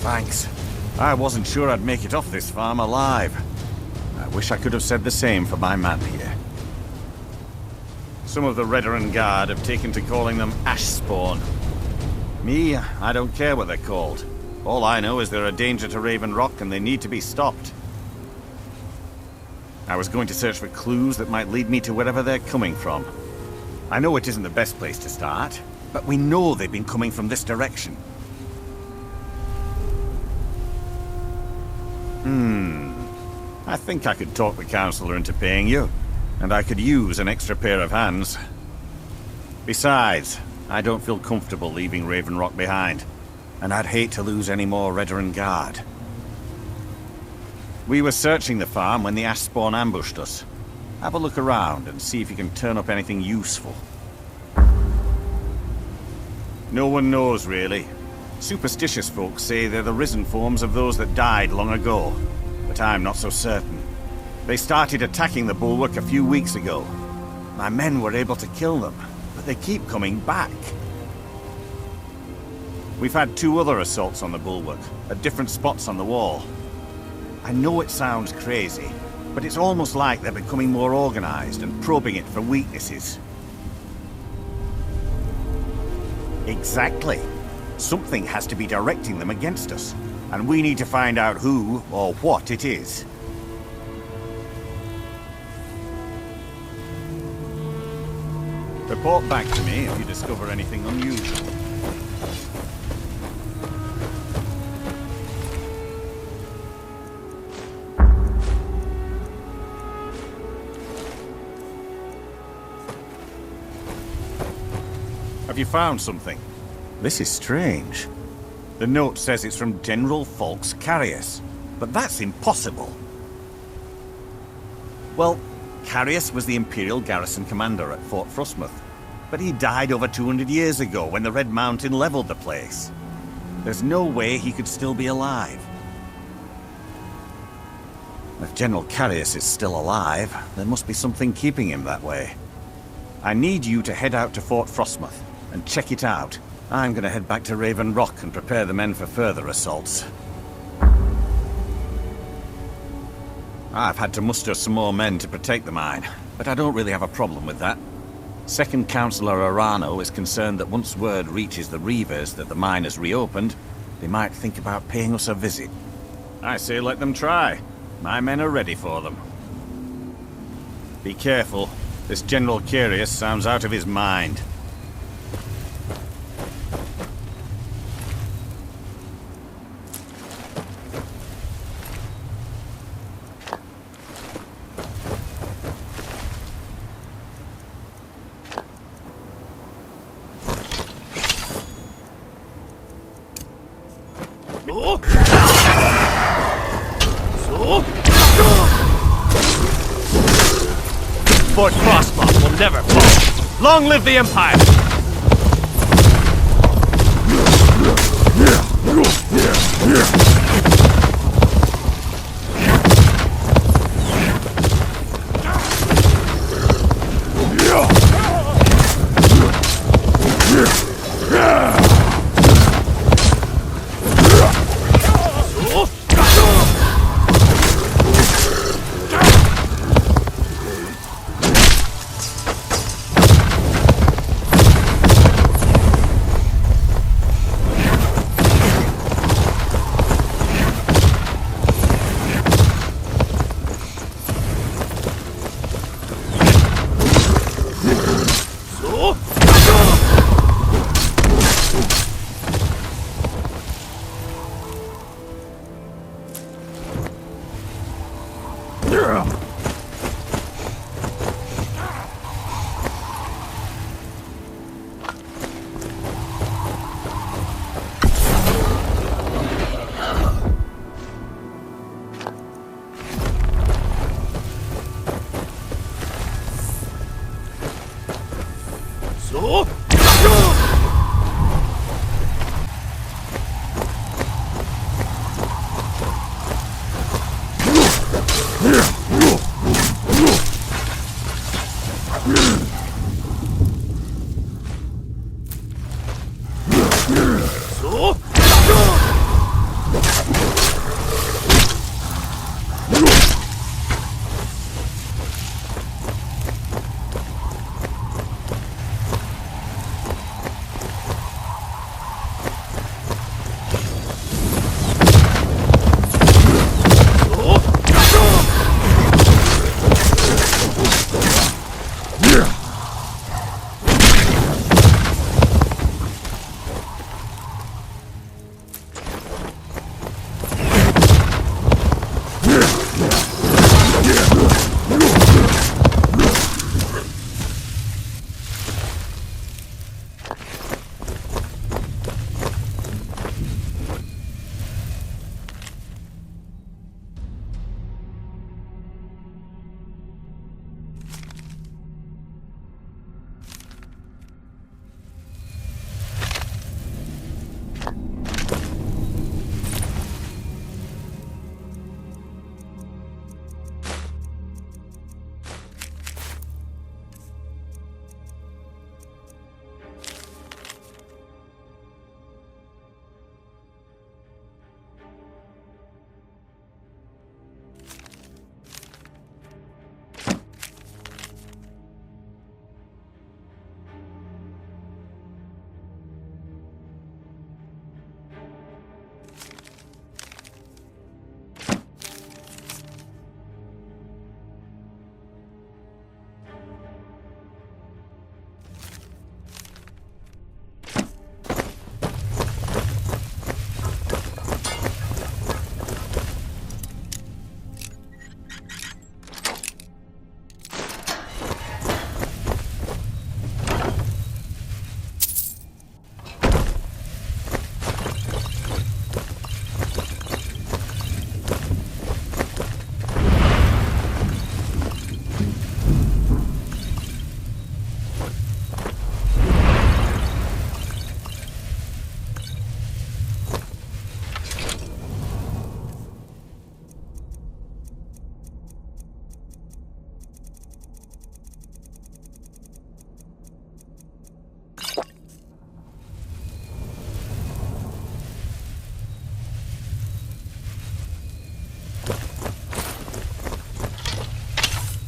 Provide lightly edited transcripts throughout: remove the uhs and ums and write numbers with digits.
Thanks. I wasn't sure I'd make it off this farm alive. I wish I could have said the same for my man here. Some of the Redoran Guard have taken to calling them Ash Spawn. Me, I don't care what they're called. All I know is they're a danger to Raven Rock and they need to be stopped. I was going to search for clues that might lead me to wherever they're coming from. I know it isn't the best place to start, but we know they've been coming from this direction. I think I could talk the Councillor into paying you, and I could use an extra pair of hands. Besides, I don't feel comfortable leaving Raven Rock behind, and I'd hate to lose any more Redoran Guard. We were searching the farm when the Ash Spawn ambushed us. Have a look around and see if you can turn up anything useful. No one knows, really. Superstitious folks say they're the risen forms of those that died long ago, but I'm not so certain. They started attacking the bulwark a few weeks ago. My men were able to kill them, but they keep coming back. We've had 2 other assaults on the bulwark, at different spots on the wall. I know it sounds crazy, but it's almost like they're becoming more organized and probing it for weaknesses. Exactly. Something has to be directing them against us, and we need to find out who or what it is. Report back to me if you discover anything unusual. Have you found something? This is strange. The note says it's from General Falx Carius, but that's impossible. Well, Carius was the Imperial Garrison Commander at Fort Frostmoth, but he died over 200 years ago when the Red Mountain leveled the place. There's no way he could still be alive. If General Carius is still alive, there must be something keeping him that way. I need you to head out to Fort Frostmoth and check it out. I'm gonna head back to Raven Rock and prepare the men for further assaults. I've had to muster some more men to protect the mine, but I don't really have a problem with that. Second Councillor Arano is concerned that once word reaches the Reavers that the mine has reopened, they might think about paying us a visit. I say let them try. My men are ready for them. Be careful. This General Carius sounds out of his mind. Fort Frostmoth will never fall. Long live the Empire!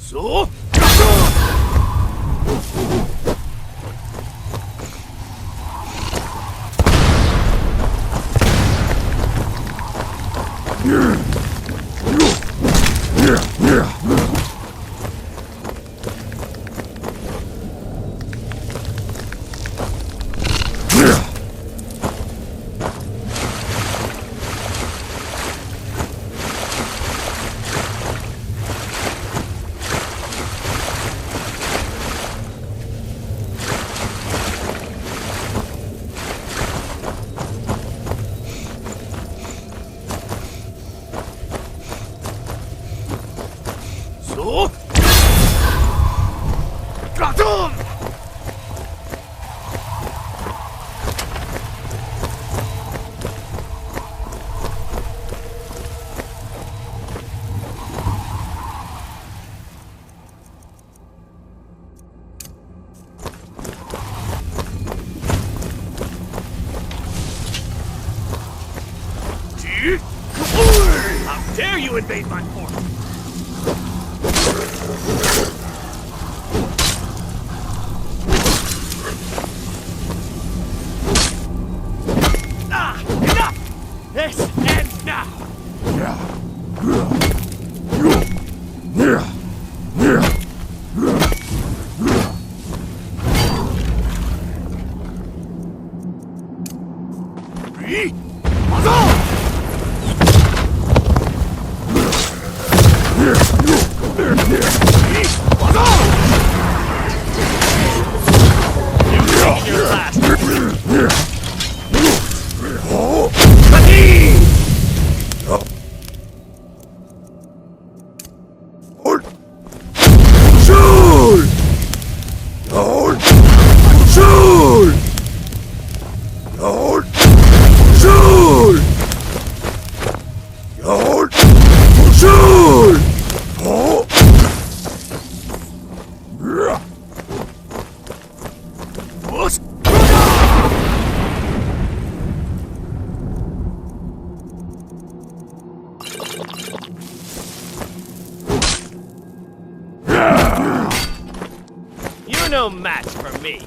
So? How dare you invade my fort! Enough! This ends now! You're no match for me.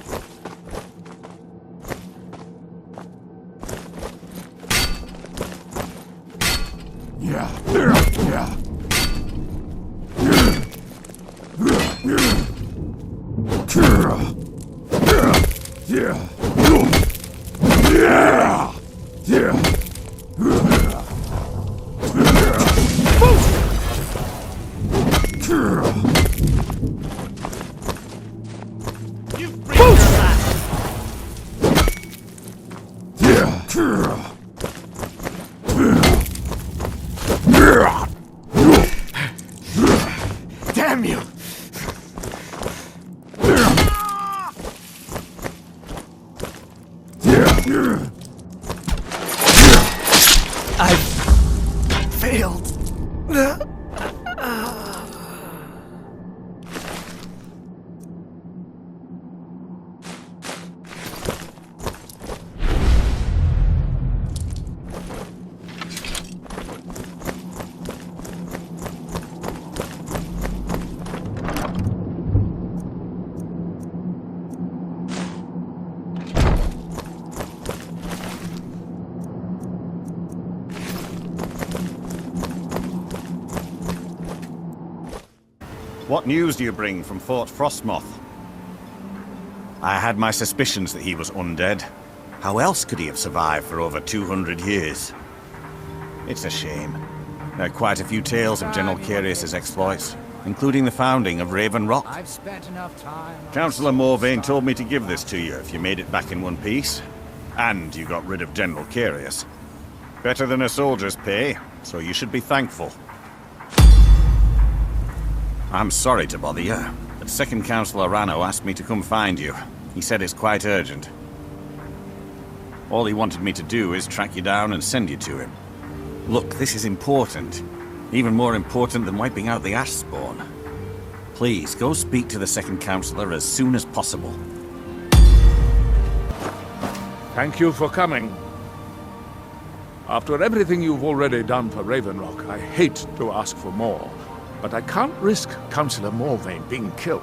You've breached your last. Damn you! I've failed. What news do you bring from Fort Frostmoth? I had my suspicions that he was undead. How else could he have survived for over 200 years? It's a shame. There are quite a few tales of General Curious's exploits, including the founding of Raven Rock. I've spent enough time. Councillor Morvain told me to give this to you if you made it back in one piece. And you got rid of General Curious. Better than a soldier's pay, so you should be thankful. I'm sorry to bother you, but Second Councillor Rano asked me to come find you. He said it's quite urgent. All he wanted me to do is track you down and send you to him. Look, this is important. Even more important than wiping out the Ash Spawn. Please, go speak to the Second Councillor as soon as possible. Thank you for coming. After everything you've already done for Raven Rock, I hate to ask for more. But I can't risk Councillor Morvain being killed.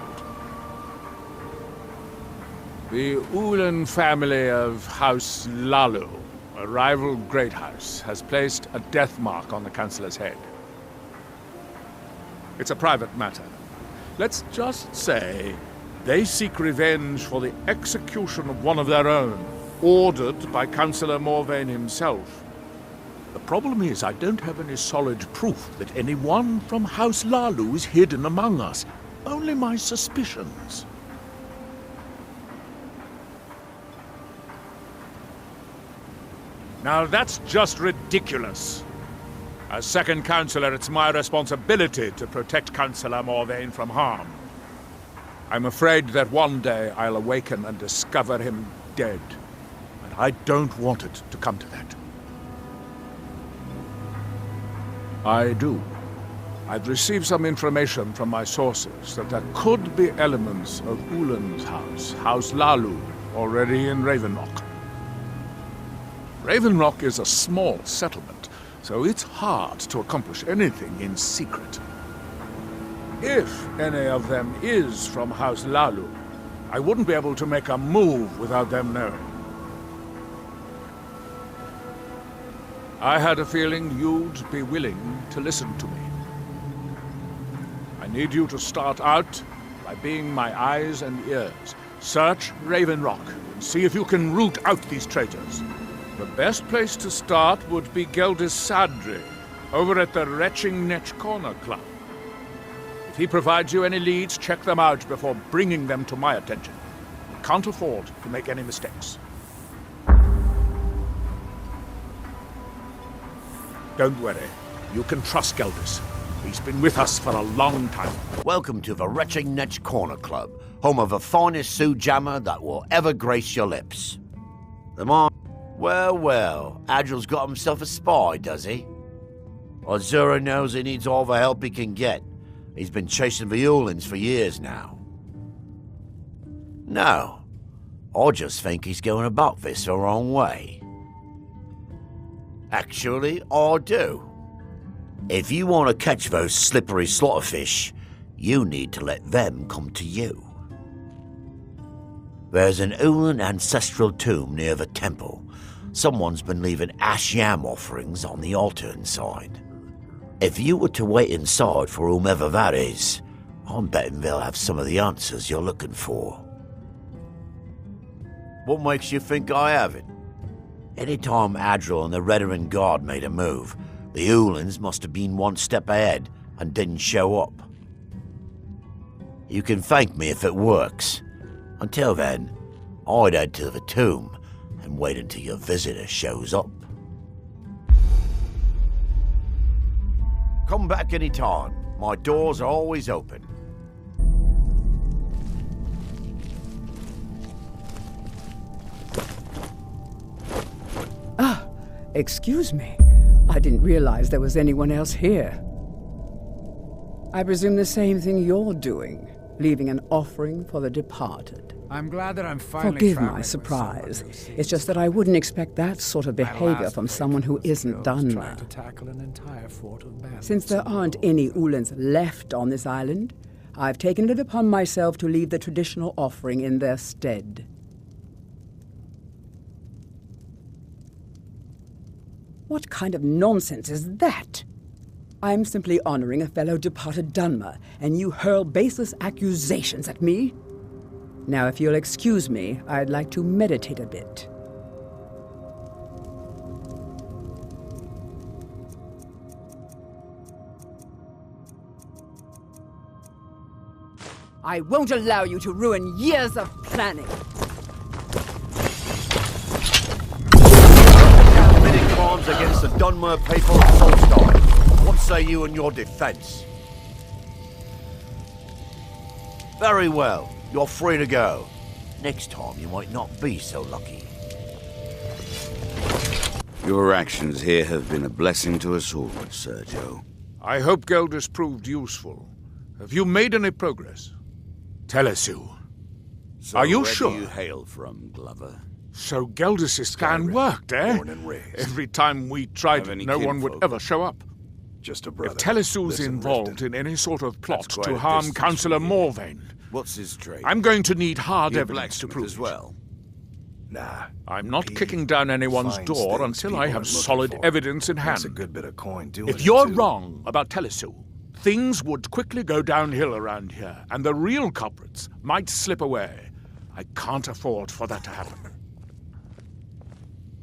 The Ulan family of House Lalu, a rival great house, has placed a death mark on the Councillor's head. It's a private matter. Let's just say they seek revenge for the execution of one of their own, ordered by Councillor Morvain himself. The problem is, I don't have any solid proof that anyone from House Lalu is hidden among us. Only my suspicions. Now that's just ridiculous. As Second Councillor, it's my responsibility to protect Councillor Morvain from harm. I'm afraid that one day I'll awaken and discover him dead. And I don't want it to come to that. I do. I've received some information from my sources that there could be elements of Ulan's house, House Lalu, already in Raven Rock. Raven Rock is a small settlement, so it's hard to accomplish anything in secret. If any of them is from House Lalu, I wouldn't be able to make a move without them knowing. I had a feeling you'd be willing to listen to me. I need you to start out by being my eyes and ears. Search Raven Rock and see if you can root out these traitors. The best place to start would be Geldis Sadri, over at the Retching Netch Corner Club. If he provides you any leads, check them out before bringing them to my attention. I can't afford to make any mistakes. Don't worry. You can trust Geldis. He's been with us for a long time. Welcome to the Retching Netch Corner Club, home of the finest Sioux jammer that will ever grace your lips. The Mar... Well, Agil's got himself a spy, does he? Azura knows he needs all the help he can get. He's been chasing the Ulans for years now. No, I just think he's going about this the wrong way. Actually, I do. If you want to catch those slippery slaughterfish, you need to let them come to you. There's an Ulan ancestral tomb near the temple. Someone's been leaving ash yam offerings on the altar inside. If you were to wait inside for whomever that is, I'm betting they'll have some of the answers you're looking for. What makes you think I haven't? Anytime Adril and the Redarin Guard made a move, the Ulans must have been one step ahead and didn't show up. You can thank me if it works. Until then, I'd head to the tomb and wait until your visitor shows up. Come back anytime. My doors are always open. Ah, excuse me. I didn't realize there was anyone else here. I presume the same thing you're doing, leaving an offering for the departed. I'm glad that I'm finally Forgive traveling my with surprise. someone who sees It's just that I wouldn't expect that sort of my behavior last from someone who victim isn't was done trying that. to tackle an entire fort of bandits. Since there aren't any Ulans left on this island, I've taken it upon myself to leave the traditional offering in their stead. What kind of nonsense is that? I'm simply honoring a fellow departed Dunmer, and you hurl baseless accusations at me? Now, if you'll excuse me, I'd like to meditate a bit. I won't allow you to ruin years of planning. Committing crimes against the Dunmer people of Solstein. What say you in your defense? Very well. You're free to go. Next time you might not be so lucky. Your actions here have been a blessing to us all, Sergio. I hope Geldis proved useful. Have you made any progress? Tell us who. So Are you where sure? do you hail from, Glover? So Geldis' scan Skyrim, worked, eh? born and raised. Every time we tried Have it, any no one would kinfolk? ever show up. Just a brother. If Telesu's Lives in involved Riften. in any sort of plot That's quite to a harm distance Councillor from here. Morvain, What's his trade? I'm going to need hard He a evidence to blacksmith prove as it. well. Nah. I'm not He kicking down anyone's finds door things until people I are have looking solid for. evidence in That's a hand. good bit of coin doing If it, you're too. wrong about Telesu, things would quickly go downhill around here, and the real culprits might slip away. I can't afford for that to happen.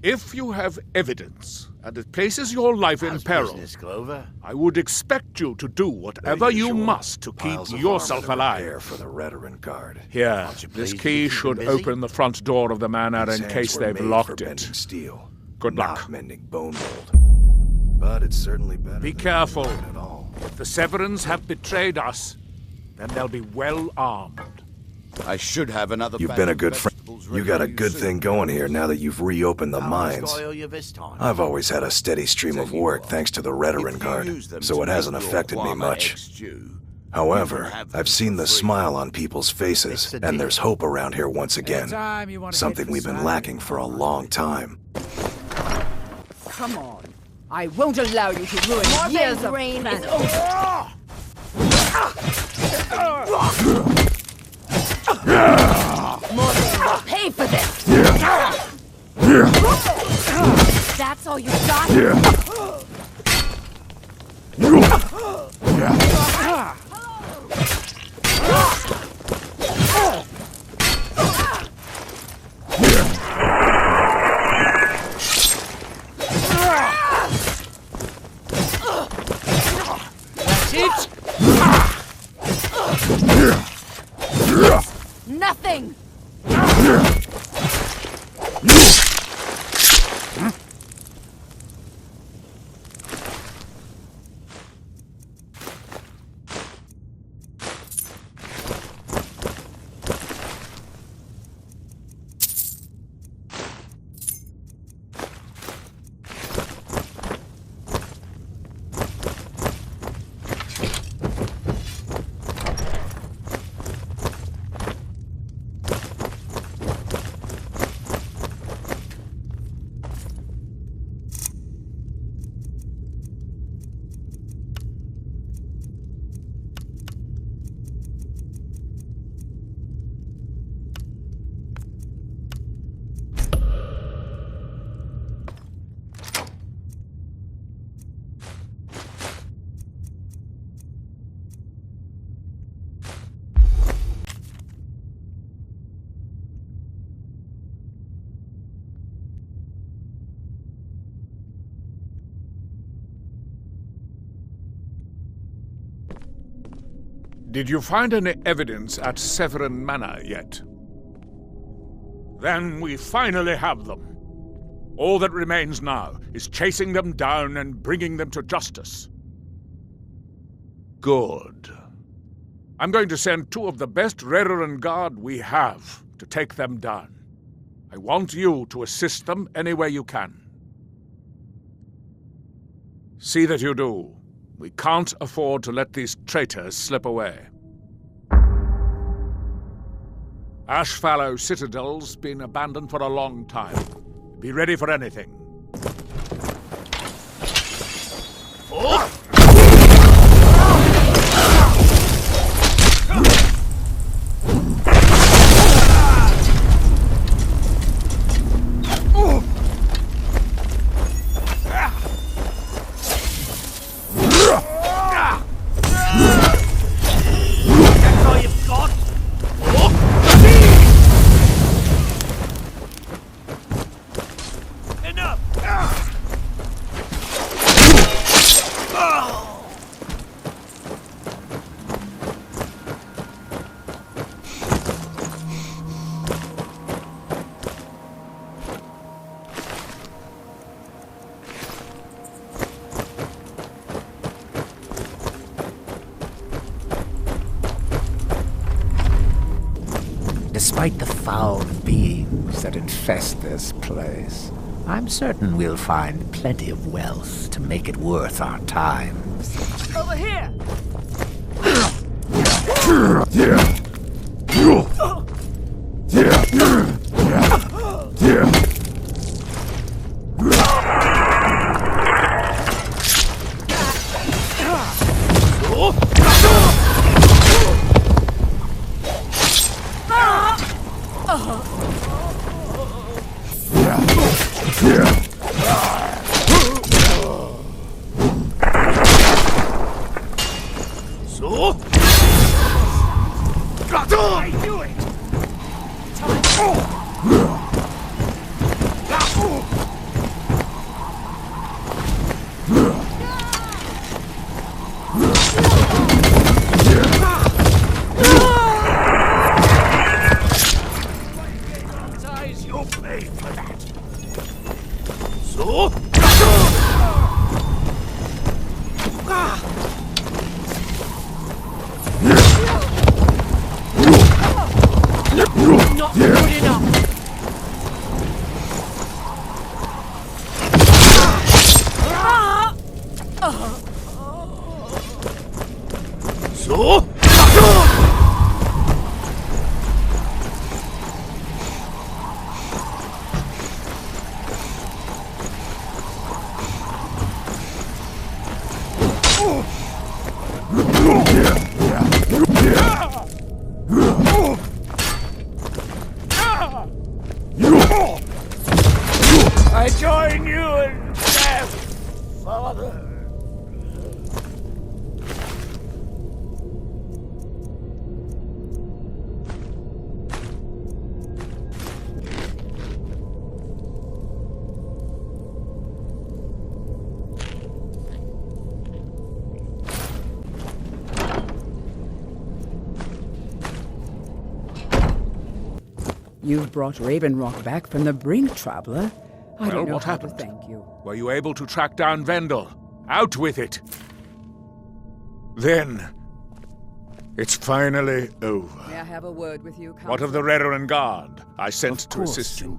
If you have evidence, and it places your life in How's peril, business, Clover? I would expect you to do whatever you usual must to keep piles of yourself armor to repair alive. for the Redarin Guard. Here, Aren't you this pleased to key keep should him busy? open the front door of the manor These in hands case were they've made locked for it. bending steel, Good not luck. mending Bonemold. But it's certainly better. Be than careful. nothing at all. If the Severans have betrayed us, then they'll be well armed. I should have another You've bag been a of good friend. vegetables You ready got a for good soon. thing going here now that you've reopened the How mines. much do I owe you this time? I've always had a steady stream of work thanks to the Redarin If you Guard, use them so to it make hasn't your affected me llama much. egg stew, However, you can have them I've seen for the free. smile on people's faces, It's a and there's deal. hope around here once again. Anytime you want to Something hit we've been Skyrim, lacking for a long time. Come on. I won't allow you to ruin years of reign is planning. Morvain will pay for this! That's all you got? Nothing! Did you find any evidence at Severin Manor yet? Then we finally have them. All that remains now is chasing them down and bringing them to justice. Good. I'm going to send 2 of the best Redoran Guard we have to take them down. I want you to assist them any way you can. See that you do. We can't afford to let these traitors slip away. Ashfallow Citadel's been abandoned for a long time. Be ready for anything. Despite the foul beings that infest this place, I'm certain we'll find plenty of wealth to make it worth our time. Over here! I join you in death, Father. You've brought Raven Rock back from the brink, traveler. I don't know what how happened? to thank you. Were you able to track down Vendel? Out with it! Then, it's finally over. May I have a word with you, What of the Redoran Guard I sent to assist you?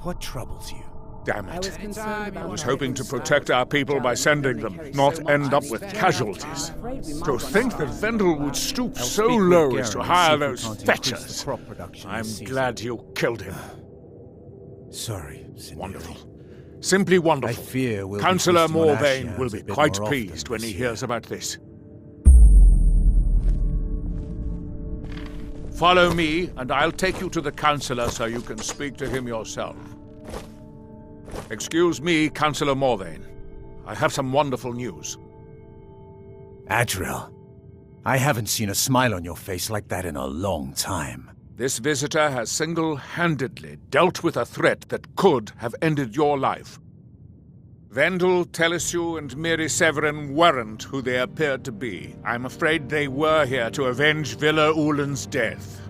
What troubles you? Damn I was it. concerned about I was my hoping to concern. protect our people by sending them, not end up with casualties. To think that Vendel would stoop so low as to hire those fetchers. I'm glad you killed him. Sorry, Wonderful. Simply wonderful. I fear we'll be Councillor feasting on Morvain Ashes will a be bit quite more pleased often when he this hears year. about this. Follow me, and I'll take you to the Councillor so you can speak to him yourself. Excuse me, Councillor Morvain. I have some wonderful news. Adriel, I haven't seen a smile on your face like that in a long time. This visitor has single-handedly dealt with a threat that could have ended your life. Vendel, Telesue, and Miri Severin weren't who they appeared to be. I'm afraid they were here to avenge Villa Ulen's death.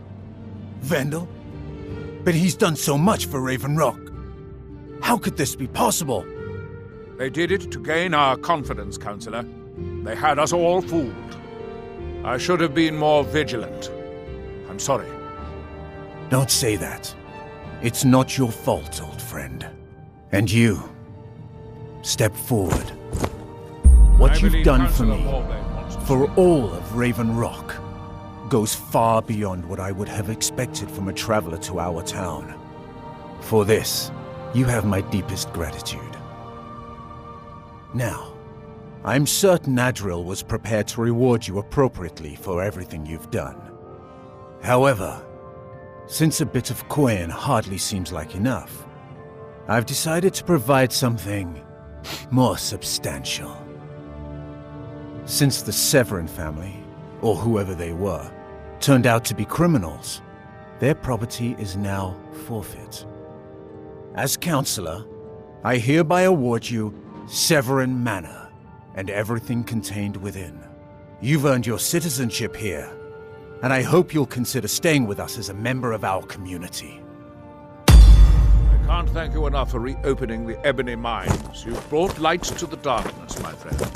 Vendel? But he's done so much for Raven Rock. How could this be possible? They did it to gain our confidence, Counselor. They had us all fooled. I should have been more vigilant. I'm sorry. Don't say that. It's not your fault, old friend. And you, step forward. What you've done for me, for all of Raven Rock, goes far beyond what I would have expected from a traveler to our town. For this, you have my deepest gratitude. Now, I'm certain Adril was prepared to reward you appropriately for everything you've done. However, since a bit of coin hardly seems like enough, I've decided to provide something more substantial. Since the Severin family, or whoever they were, turned out to be criminals, their property is now forfeit. As Counselor, I hereby award you Severin Manor and everything contained within. You've earned your citizenship here, and I hope you'll consider staying with us as a member of our community. I can't thank you enough for reopening the Ebony Mines. You've brought light to the darkness, my friend.